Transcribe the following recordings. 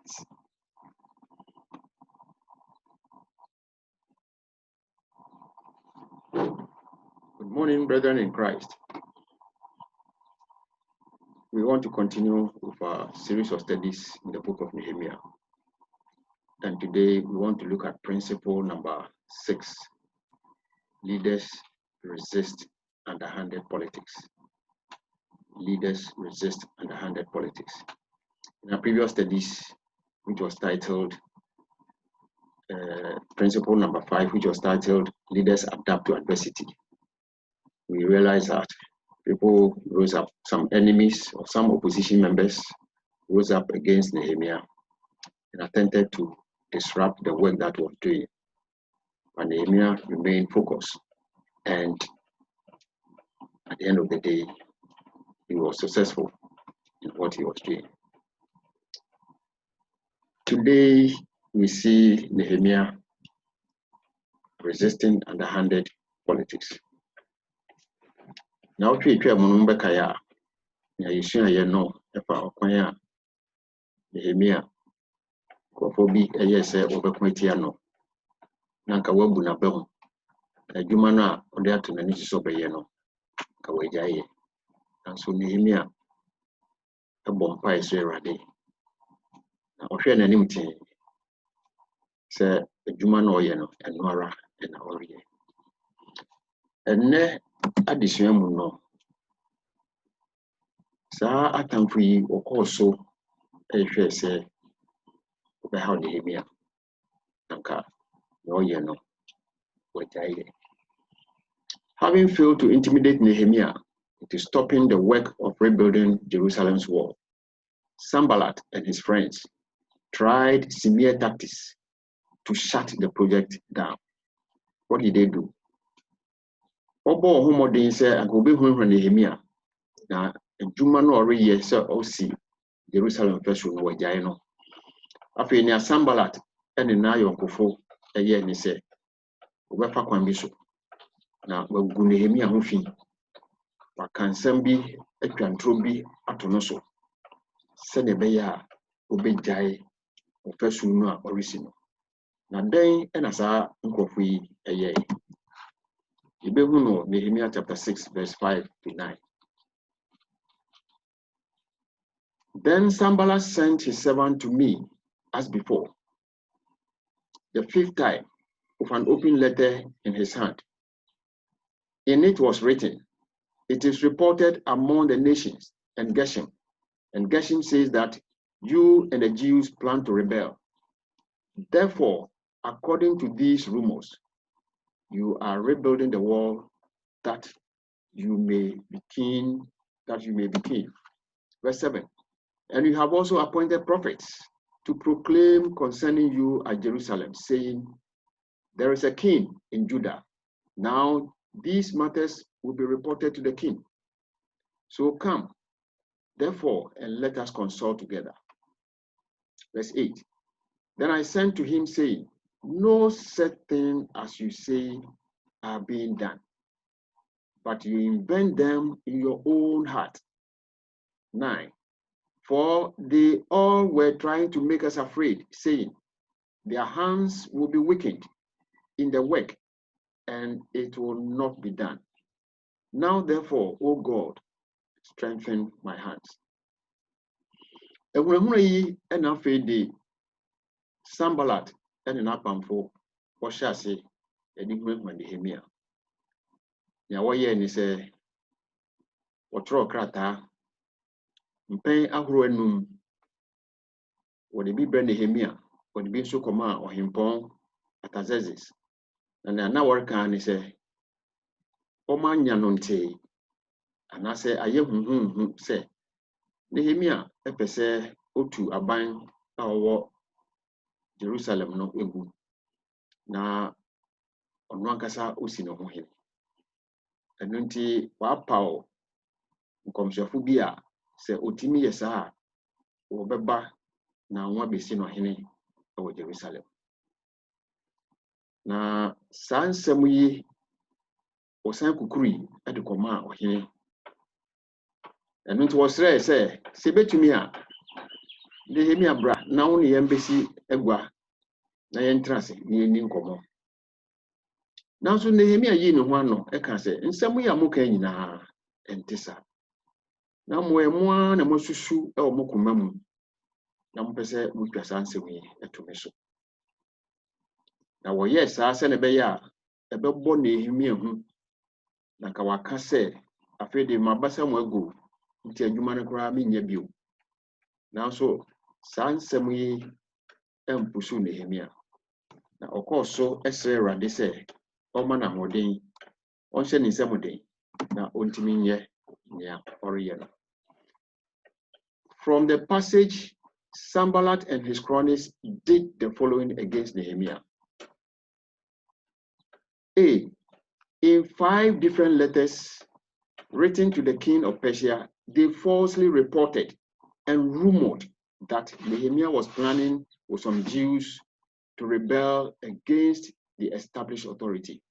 Good morning, brethren in Christ. We want to continue with our series of studies in the book of Nehemiah. And today we want to look at principle number 6. Leaders resist underhanded politics. Leaders resist underhanded politics. In our previous studies, which was titled principle number 5, which was titled Leaders Adapt to Adversity, we realized that people rose up, some enemies or some opposition members rose up against Nehemiah and attempted to disrupt the work that was doing. But Nehemiah remained focused, and at the end of the day, he was successful in what he was doing. Today, we see Nehemiah resisting underhanded politics. Now, Nehemiah Kofobi say Obekwetiano Nanka Wabu na Behu Jumana Odeatu Nanisi Sobeyeno Kawajaye. And so Nehemiah a bompa is ready. Now, Ocean Animity say Jumano Yeno and Nora and Orie. And ne addition no. Sa atamfui okoso ehwe say how Nehemiah Nanka no yeno wajaye. Having failed to intimidate Nehemiah into stopping the work of rebuilding Jerusalem's wall, Sanballat and his friends tried similar tactics to shut the project down. What did they do? Obo homodin say agobe hu Nehemiah na adwuma no ore ye say osi Jerusalem first no wajaye no. Afi ni Sanballat ene na yonkofo eye ni say obefa kwan bi so na wagu Nehemiah ho fi wakansam bi atwantro bi atono so se ne be ya obegyae ofesu no a orisi no na den ena sa nkofo yi eye ibehu no Nehemiah chapter 6 verse 5 to 9. Then Sanballat sent his servant to me as before, the 5th time, with an open letter in his hand. In it was written, "It is reported among the nations and Geshem says that you and the Jews plan to rebel. Therefore, according to these rumors, you are rebuilding the wall that you may be king. Verse 7. And you have also appointed prophets to proclaim concerning you at Jerusalem, saying, there is a king in Judah. Now these matters will be reported to the king. So come, therefore, and let us consult together." Verse 8. Then I sent to him, saying, no such thing as you say are being done, but you invent them in your own heart. 9. For they all were trying to make us afraid, saying, their hands will be weakened in the work, and it will not be done. Now, therefore, O God, strengthen my hands. Sanballat and an apamfo, what shall I say? Enigma Nehemiah. Now, what year is a what rock crata? Mpay ahruenum. What the be Nehemiah, what the be so command or himpon at Azazis. And now work can say, Oman Yanonte. And I say, I say, Nehemiah, epese otu aban awo Jerusalem no egu. Na ono ankasa osi no ho hene. Eno nti wa pawo nkomhwefo bi a se otimi yesa wo beba na nwa besi no hene awo Jerusalem. Na sansem yi osan kukuri edekoma ohene. Eno nti wo sere se betumi a Nehemia bra na wo ne yembesi egwa na yentrase ni eni nkomo. Nanso Nehemia yi ne ho ano e ka se nsɛm ya mo kan nyina entesa. Na mo emu na mo susu e o mo koma mu. Na mo pese mo twasa nsɛm yi etome so. Na wo ye saa se ne be ya e be bo Nehemia hu na ka waka se afede mabasa mo ago nti adwuma ne kora me nya bio. Nanso saa nsɛm yi empusu Nehemia. Na okoso esre rade se Oma na hoden onse ni nsɛm den na ontimi nye nea ɔreyɛ no. From the passage, Sanballat and his cronies did the following against Nehemiah. A. In 5 different letters written to the king of Persia, they falsely reported and rumored that Nehemiah was planning with some Jews to rebel against the established authority.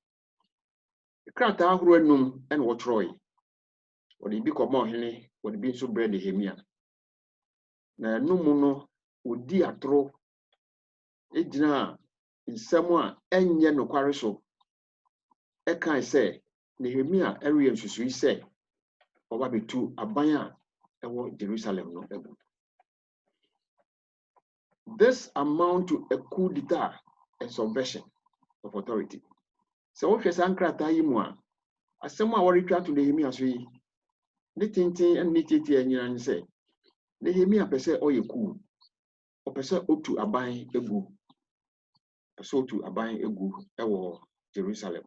Krataa ahoro enum en wotroi. Wodi bi komo hene, wodi bi nso bre Nehemia. Na enum no odi atro ejina nsɛm a enye nokware so. Ekan se Nehemia area nsusu ise oba betu aban a ewo Jerusalem no ebu. This amount to a coup d'etat and subversion of authority. So wo hwɛ sankrata yi mu a asɛm a wɔretwa to Nehemia so yi ne tintin and ne tete anyina ne sɛ Nehemia pɛsɛ ɔyɛ coup. Ɔpɛsɛ otu aban egu. Pɛsɛ otu aban egu ewo Jerusalem.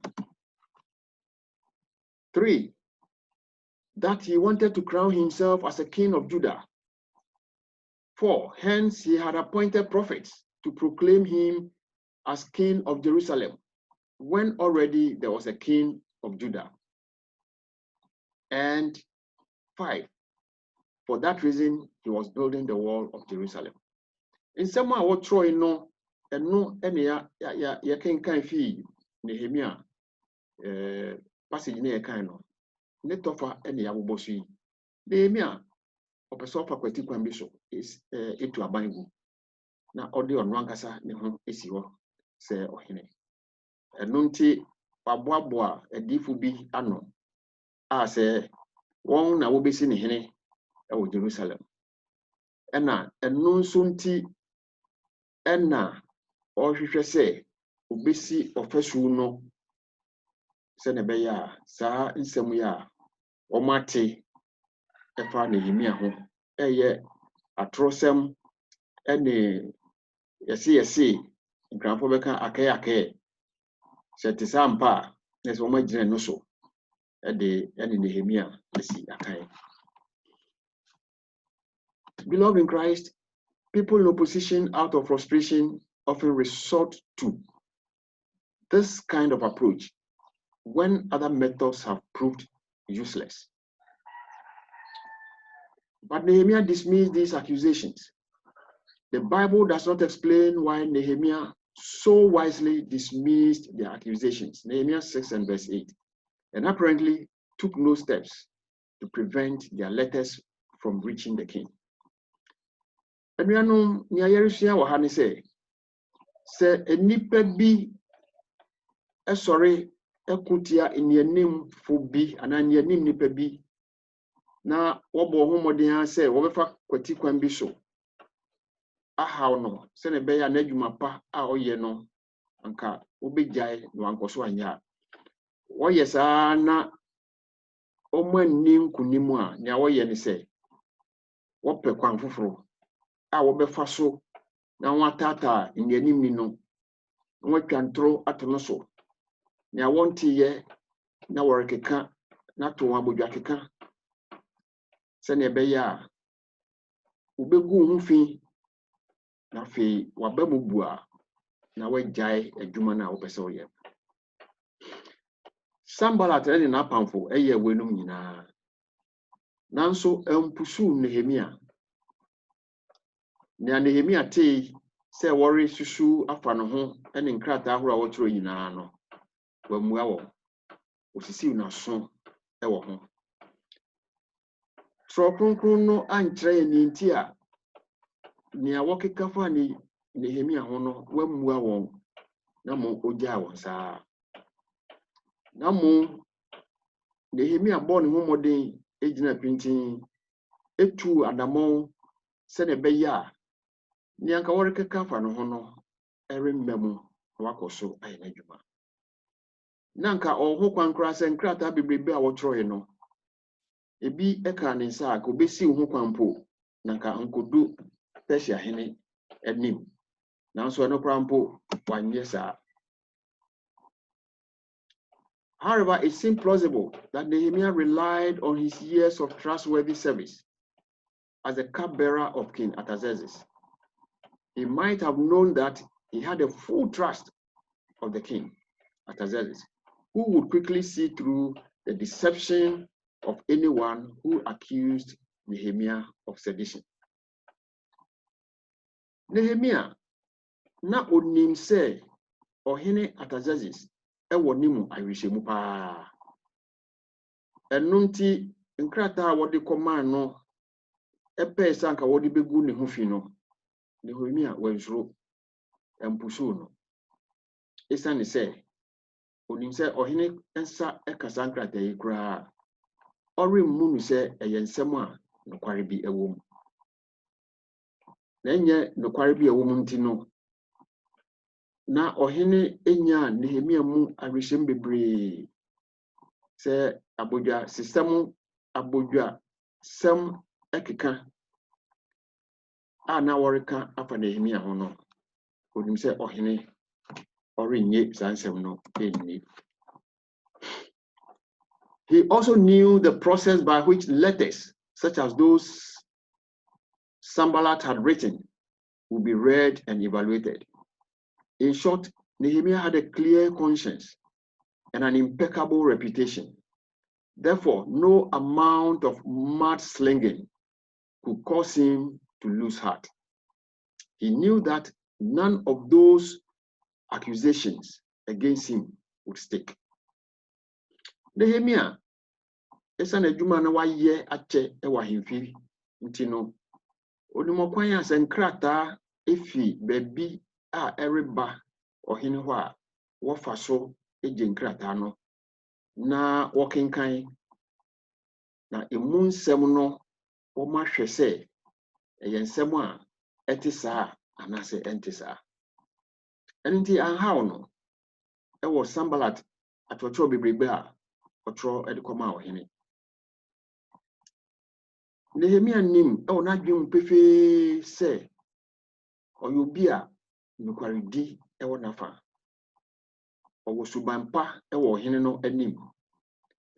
3. That he wanted to crown himself as a king of Judah. 4. Hence he had appointed prophets to proclaim him as king of Jerusalem, when already there was a king of Judah. And 5. For that reason, he was building the wall of Jerusalem. In some way, what Troy no, and no, any ya can fi Nehemia passage near kind of net offer any abubosi. Nehemia opesofa kwati kwambiso is into a Bible. Na odi on wankasa ne ho esi ho se ohene. Eno nti waboaboa edifu bi ano a se won na wobesi ne hene e Jerusalem. Ena eno nso nti ena ohwehwe se obesi ofasu no se ne be ya saa nsɛm ya omate efa Nehemia ho eye atrosem ene yesi nkranfo beka akay sete sampa nes wo magire no so ene Nehemia esi akay. Beloved in Christ, people in opposition out of frustration often resort to this kind of approach when other methods have proved useless. But Nehemia dismissed these accusations. The Bible does not explain why Nehemia so wisely dismissed the accusations. Nehemia 6 and verse 8. And apparently took no steps to prevent their letters from reaching the king. Enuanom ni ayerisia wo ha ne se enipa bi esore ekutia enianim fo bi ana enianim nipa bi na wobo homoden ha se wo befa kwati kwan bi so ahaw no se ne be ya na adwuma pa a oye no anka obegyae no ankoso anya wo yesa na omani nkunimu a nya wo ye ne se wo pe kwan foforo a wo befa so na watata enianim ni no wo twantro atono so na wonti ye na worekeka na to wabodwa keka se ne be ya ubegu hu fi na fe wabamubua na wagyae adwuma na wo pese wo ye. Sanballat ne na pamfo eye wenum nyina nanso empusu Nehemia na Nehemia te se wori susu afa no ho ene nkrata ahoro a wotro nyina no wamua wo osisi na so ewo ho tro kronkron no ankyerɛ ni nti a Nia wakeka fa ni Nehemia ho no wammua wɔn na mo ogya wɔn saa. Na mo Nehemia bɔ ne ho mmɔden egyina pintin etu adamɔn sɛ ne bɛyɛ a nia nka wɔrekeka fa no ho no ɛremmɛ mu na wakɔ so ayɛ n'adwuma. Na nka ɔho kwan koraa sɛ nkrataa bebrebe a wɔtwerɛe no ebi ɛka ne nsa a ka obesi ho kwan po na nka nkodu Persia hene anim. Nanso ɛno koraa mpo wanyɛ saa. However, it seems plausible that Nehemiah relied on his years of trustworthy service as the cupbearer of King Artaxerxes. He might have known that he had the full trust of the king, Artaxerxes, who would quickly see through the deception of anyone who accused Nehemiah of sedition. Nehemiah na onim sɛ ɔhene Artaxerxes ɛwɔ ne mu ahwehwɛmu paa. Ɛno nti nkrataa a wɔde kɔmaa no ɛpɛɛ sɛ anka wɔde bɛgu ne ho fi no Nehemia wansuro ɛmpusuo no. Ɛsiane sɛ onim sɛ ɔhene nsa ɛkasa nkrataa yi koraa ɔremmu no sɛ ɛyɛ nsɛm a nokware bi ɛwɔ mu. Na ɛnyɛ nokware bi ɛwɔ mu nti no na ɔhene enya Nehemia mu ahwehwɛm bebree sɛ abodwa sistem abodwa sɛm ɛkeka a na wɔreka afa Nehemia ho no onim sɛ ɔhene ɔrenye saa nsɛm no ɛnni. He also knew the process by which letters such as those Sanballat had written would be read and evaluated. In short, Nehemia had a clear conscience and an impeccable reputation. Therefore, no amount of mudslinging could cause him to lose heart. He knew that none of those accusations against him would stick. Nehemia, esan adwuma na wayɛ akyɛ ɛwɔ ahemfi nti no onimokwan a sɛ nkrataa efi baabi a ɛreba ɔhene hɔ a wɔfa so egye nkrataa no na wɔkenkan na emu nsɛm no wɔmahwɛ sɛ ɛyɛ nsɛm a ɛte saa anaasɛ ɛnte saa. Ɛno nti anhaw no ɛwɔ Sanballat atwerɛtwerɛ bebrebe a ɔtwerɛ ɛde kɔma ɔhene. Nehemia nim ɛwɔ n'adwene pefee sɛ ɔyɛ obi a nokwaredi ɛwɔ n'afa. Ɔwɔ suban pa ɛwɔ ɔhene no anim.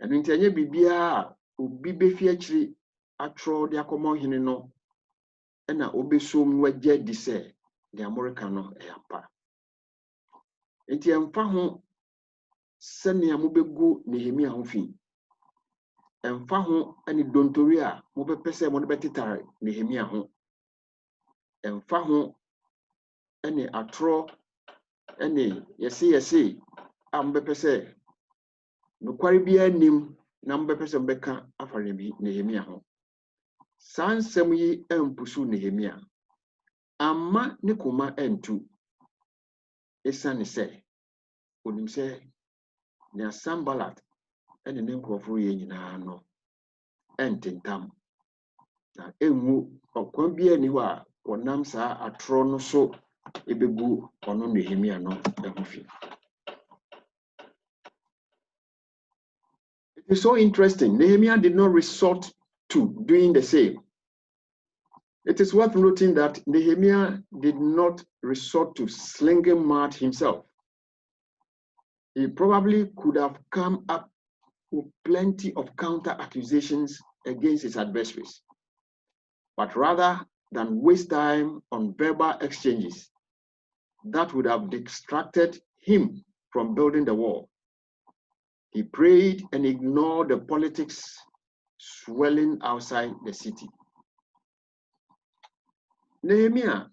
Ɛno nti ɛnyɛ biribiara a obi befi akyiri atwerɛ de akɔma ɔhene no ɛna obesom wagye di sɛ de America no ɛyɛ ampa. Enti ɛmfa ho sɛnea mobɛgu Nehemia ho fi. Ɛmfa ho ɛne dontori a mobɛpɛ sɛ mo de bɛtetare Nehemia ho. Ɛmfa ho ɛne atorɔ ɛne yɛse a mobɛpɛ sɛ nokware biara nim na mobɛpɛ sɛ mbɛka afa Nehemia ho. Saa nsɛm yi ɛmpusu Nehemia amma ne koma ɛntu. Ɛsiane sɛ onim sɛ nea Sanballat ɛne ne nkurɔfo yɛ nyinaa no ɛntentam na ɛnwu ɔkwan biara ni hɔ a wɔnam saa atorɔ no so ɛbɛgu ɔno Nehemia no ɛho fi. It is so interesting. Nehemia did not resort to doing the same. It is worth noting that Nehemia did not resort to slinging mud himself. He probably could have come up with plenty of counter accusations against his adversaries. But rather than waste time on verbal exchanges that would have distracted him from building the wall, he prayed and ignored the politics swelling outside the city. Nehemia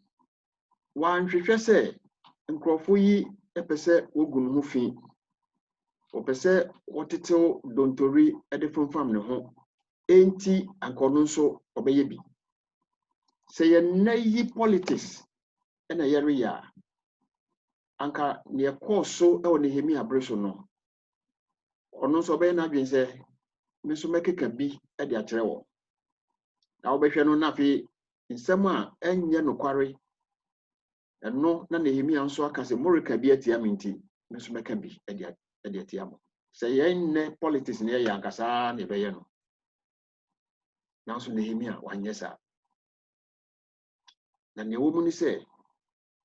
wanhwehwɛ sɛ nkurɔfo yi ɛpɛ sɛ wogu ne ho fi. Wɔpɛ sɛ wɔtetew dontori ɛde fomfam ne ho. Enti anka ɔno nso ɔbɛyɛ bi. say ye politics and a area anka near course so Nehemia Breso no. Or no so be na dwen say me so make can be at the atrewo. Now be hwe no na fi nsem a enye no kware and no na Nehemia nso aka se morika bi atia minti me so make bi at the atiamo. Say yen politics near yankasa ne be ye no. Now so Nehemia wanye sa. Na ne wo mu ni se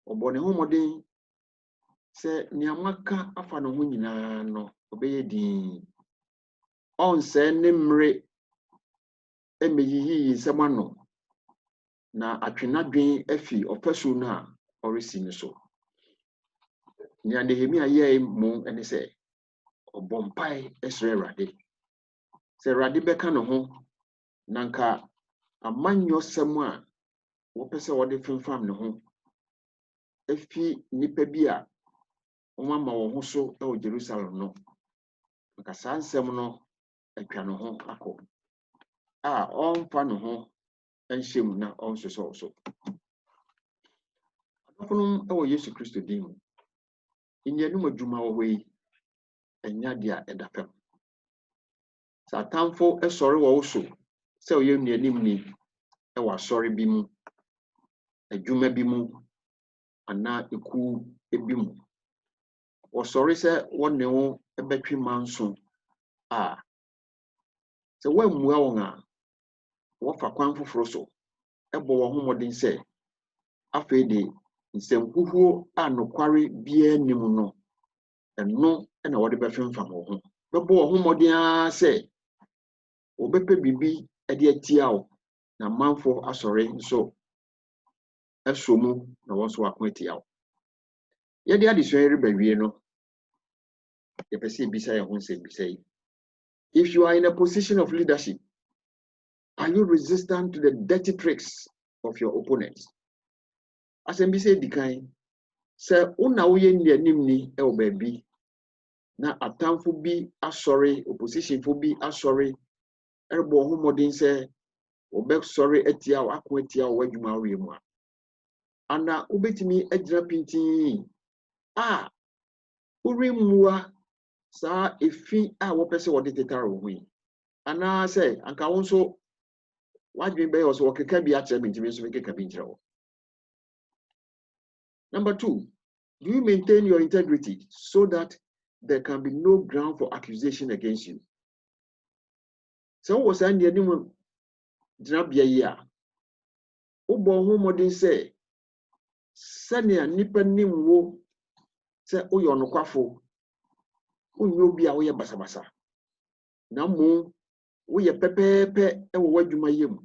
obone ho modin se niamaka afa no ho nyina no obeye din on se ne mre emeyiyi nsema na atwenadwen afi ofasu na orisi ni so nya Nehemia ye mu ene se obompai esre rade se rade beka no ho nanka amanyo semu a wo pese wode femfam ne ho afi nipa bi a oma ma wo ho so e o Jerusalem no nka sansem no atwa no ho akọ a onfa no ho enhyem na onso so afonum e wo Yesu Kristo din inyanu madwuma wo yi enya dia edafem satamfo esori wo so se o yem anim ni e wa sori bi mu adwuma bi mu ana eku ebi mu wo sori se wonne wo ebetwe manso a se wammua won a wo fa kwan foforo so ebo wo homodin se afei de nsemhuhuo a nokware bia nim no eno na wo de befemfam wo ho bebo wo homodin a se obepe bibi ede atia wo na manfo asori nso esomu na wo so akwatia wo ye de adeso rebawie no ye pese bisa ye ho nsem bisa yi. If you are in a position of leadership, are you resistant to the dirty tricks of your opponents? As we say dikan say una wo ye nianim ni e obabi na atamfo bi asori opposition fo bi asori erbo ho modin say obek sorry etia wo akọ etia wo adwuma wo yemu a ana obetimi agira pintin a uri muwa sa efi a wo pese wo de tetare wo yi ana say anka won so wadwen be yo so okeka bi a kire mintimi so keka bi kire wo. Number 2, do you maintain your integrity so that there can be no ground for accusation against you? So was and the new drabia ya ubo ho modin say sania nipa nim wo se oyo nokwafo unyo bia wo ye basabasa na mo wo ye pepepe e wo wadwuma yem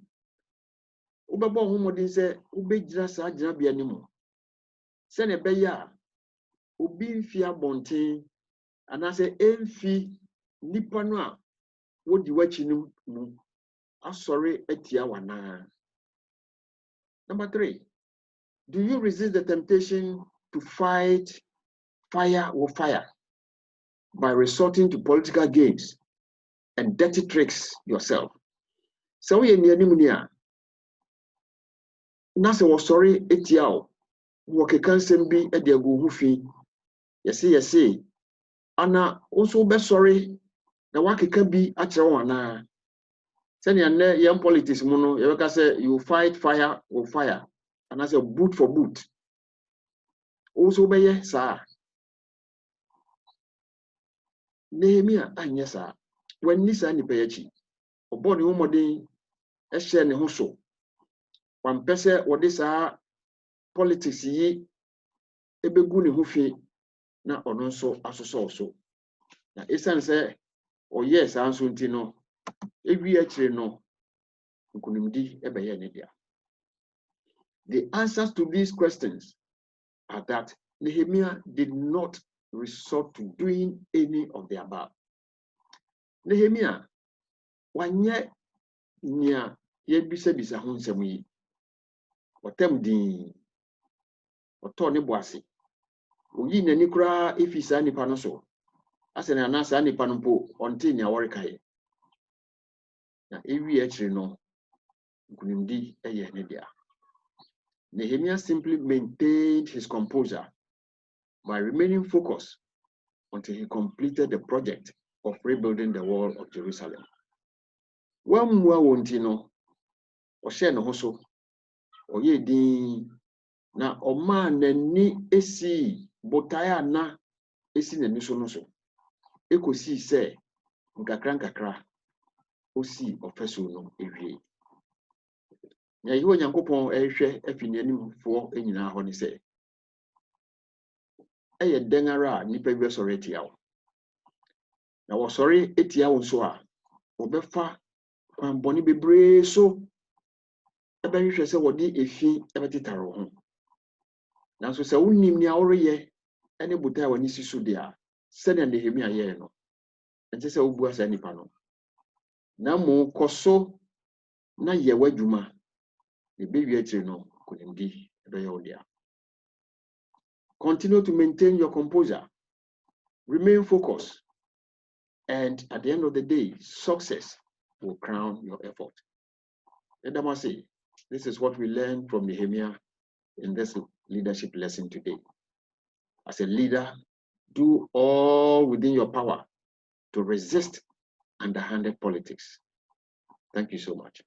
ubebo ho modin se ubegira sa drabia nim sene be ya obi mfi abonten anase emfi nipa no a wodi wachi nu asori etia wana. Number 3, do you resist the temptation to fight fire with fire by resorting to political games and dirty tricks yourself? So we ni anim ni a na se wo sori etia o wo kekansem bi e de aguhu fi yesi ana also be sorry na wakeka bi akere wana senia ne yam politics mu no ye ka say you fight fire with fire and as a boot for boot also be ye sa Nehemia anya sa wani sa ni peyachi obo ne homodin e hye ne ho so wan pese wode sa politics yi ebegu ne ho fi na ono nso asoso so na esan se o yes anso nti no ewi akire no nkunimdi ebeye ne dia. The answers to these questions are that Nehemia did not resort to doing any of the above. Nehemia wanye nya yebisa ho nsem yi otem din oto ne boase oyi nani kura efisa nipa no so ase na anasa nipa no po onte nya wore kai na ewi akire no nkunimdi eye ne dia. Nehemiah simply maintained his composure by remaining focused until he completed the project of rebuilding the wall of Jerusalem. When we want to know, or share no so, or ye din na oma nani esi botaya na esi nani so no so. Ekosi se nkakra osi ofeso no ewie. Na yiwo Nyankopon ehwe afi n'anim fo enyina ho ne se. Eye dengara nipa bi sori etia wo. Na wo sori etia wo so a obefa kwan boni bebre so ebe hwehwe se wodi efi ebetitaro ho. Nanso se wonnim ni awreye ene botai wani sisu de a se na Nehemia ye no. Ente se obu asa nipa no. Na mo koso na ye wadwuma e be wi atire no kunimdi ebe ye odia. Continue to maintain your composure, remain focused, and at the end of the day, success will crown your effort. And I must say, this is what we learned from Nehemia in this leadership lesson today. As a leader, do all within your power to resist underhanded politics. Thank you so much.